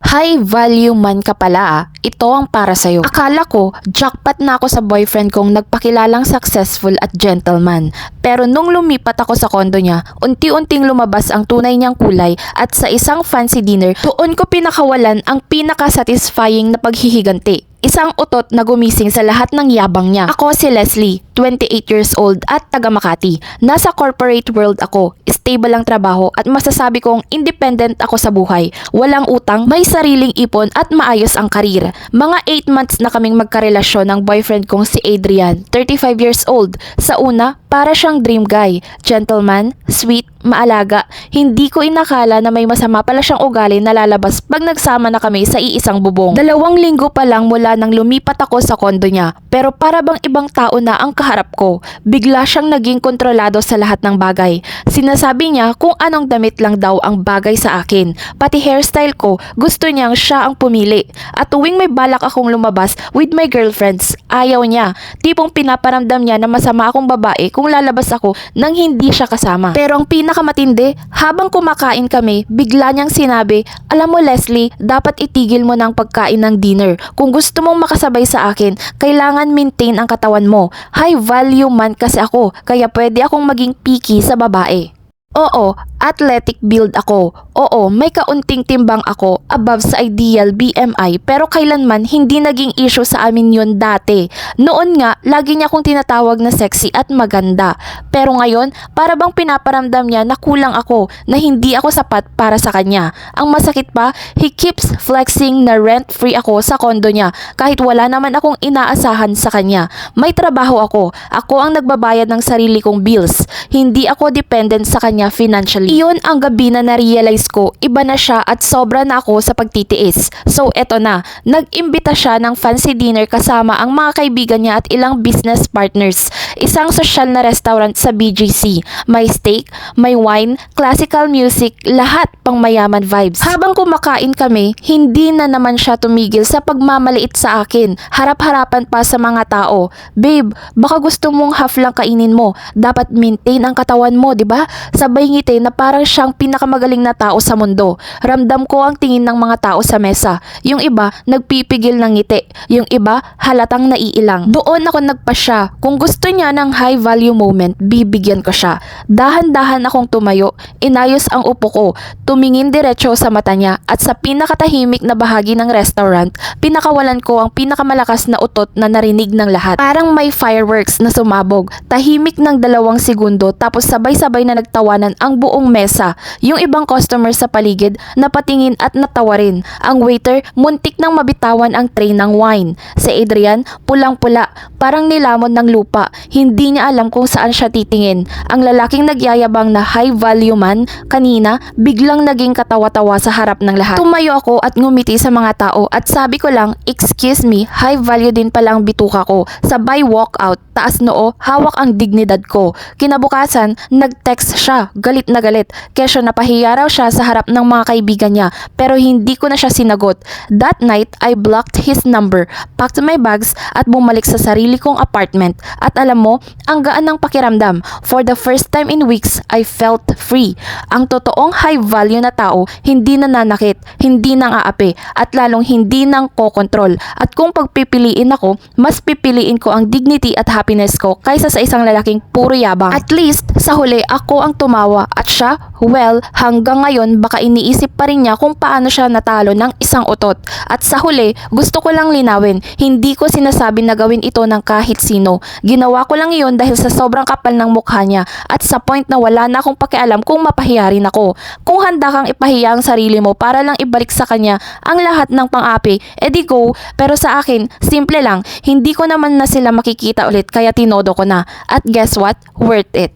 High value man ka pala ito ang para sa'yo. Akala ko, jackpot na ako sa boyfriend kong nagpakilalang successful at gentleman. Pero nung lumipat ako sa kondo niya, unti-unting lumabas ang tunay niyang kulay at sa isang fancy dinner, doon ko pinakawalan ang pinaka-satisfying na paghihiganti. Isang utot na gumising sa lahat ng yabang niya. Ako si Leslie, 28 years old at taga Makati. Nasa corporate world ako, stable ang trabaho at masasabi kong independent ako sa buhay. Walang utang, may sariling ipon at maayos ang karir. Mga 8 months na kaming magkarelasyon ng boyfriend kong si Adrian, 35 years old. Sa una, para siyang dream guy. Gentleman, sweet, maalaga. Hindi ko inakala na may masama pala siyang ugali na lalabas pag nagsama na kami sa iisang bubong. 2 linggo pa lang mula nang lumipat ako sa kondo niya, pero para bang ibang tao na ang kaharap ko. Bigla siyang naging kontrolado sa lahat ng bagay. Sinasabi niya kung anong damit lang daw ang bagay sa akin. Pati hairstyle ko, gusto niyang siya ang pumili. At tuwing may balak akong lumabas with my girlfriends, ayaw niya. Tipong pinaparamdam niya na masama akong babae kung lalabas ako nang hindi siya kasama. Pero ang pinakamatindi, habang kumakain kami, bigla niyang sinabi, "Alam mo Leslie, dapat itigil mo ng pagkain ng dinner. Kung gusto mong makasabay sa akin, kailangan maintain ang katawan mo. High value man kasi ako, kaya pwede akong maging picky sa babae." Oo, athletic build ako. Oo, may kaunting timbang ako above sa ideal BMI, pero kailanman hindi naging issue sa amin yun dati. Noon nga, lagi niya akong tinatawag na sexy at maganda. Pero ngayon, para bang pinaparamdam niya na kulang ako, na hindi ako sapat para sa kanya. Ang masakit pa, he keeps flexing na rent-free ako sa kondo niya kahit wala naman akong inaasahan sa kanya. May trabaho ako. Ako ang nagbabayad ng sarili kong bills. Hindi ako dependent sa kanya financially. Iyon ang gabi na na-realize ko, iba na siya at sobra na ako sa pagtitiis. So eto na, nag-imbita siya ng fancy dinner kasama ang mga kaibigan niya at ilang business partners. Isang sosyal na restaurant sa BGC. May steak, may wine, classical music, lahat pang mayaman vibes. Habang kumakain kami, hindi na naman siya tumigil sa pagmamaliit sa akin. Harap-harapan pa sa mga tao. "Babe, baka gusto mong half lang kainin mo. Dapat maintain ang katawan mo, di ba?" Sabay ngiti na parang siyang pinakamagaling na tao sa mundo. Ramdam ko ang tingin ng mga tao sa mesa. Yung iba, nagpipigil ng ngiti. Yung iba, halatang naiilang. Doon ako nagpasya. Kung gusto niya ng high value moment, bibigyan ko siya. Dahan-dahan akong tumayo, inayos ang upo ko, tumingin diretso sa mata niya at sa pinakatahimik na bahagi ng restaurant, pinakawalan ko ang pinakamalakas na utot na narinig ng lahat. Parang may fireworks na sumabog. Tahimik ng 2 segundo tapos sabay-sabay na nagtawanan ang buong mesa. Yung ibang customers sa paligid napatingin at natawa rin. Ang waiter muntik nang mabitawan ang tray ng wine. Si Adrian pulang-pula, parang nilamon ng lupa. Hindi niya alam kung saan siya titingin. Ang lalaking nagyayabang na high value man kanina biglang naging katawa-tawa sa harap ng lahat. Tumayo ako at ngumiti sa mga tao at sabi ko lang, "Excuse me, high value din pala ang bituka ko." Sabay walk out, taas noo, hawak ang dignidad ko. Kinabukasan, nag-text siya, galit na galit. Kesyo napahiya raw siya sa harap ng mga kaibigan niya, pero hindi ko na siya sinagot. That night, I blocked his number, packed my bags at bumalik sa sarili kong apartment. At alam mo, ang gaan ng pakiramdam. For the first time in weeks, I felt free. Ang totoong high value na tao, hindi nananakit, hindi nang aapi, at lalong hindi nang kokontrol. At kung pagpipiliin ako, mas pipiliin ko ang dignity at happiness ko kaysa sa isang lalaking puro yabang. At least, sa huli, ako ang tumawa at siya, well, hanggang ngayon baka iniisip pa rin niya kung paano siya natalo ng isang utot. At sa huli, gusto ko lang linawin, hindi ko sinasabi na gawin ito ng kahit sino. Ginawa ko lang iyon dahil sa sobrang kapal ng mukha niya at sa point na wala na akong pakialam kung mapahiya rin ako. Kung handa kang ipahiya ang sarili mo para lang ibalik sa kanya ang lahat ng pang-api, edi go. Pero sa akin, simple lang, hindi ko naman na sila makikita ulit kaya tinodo ko na. At guess what? Worth it.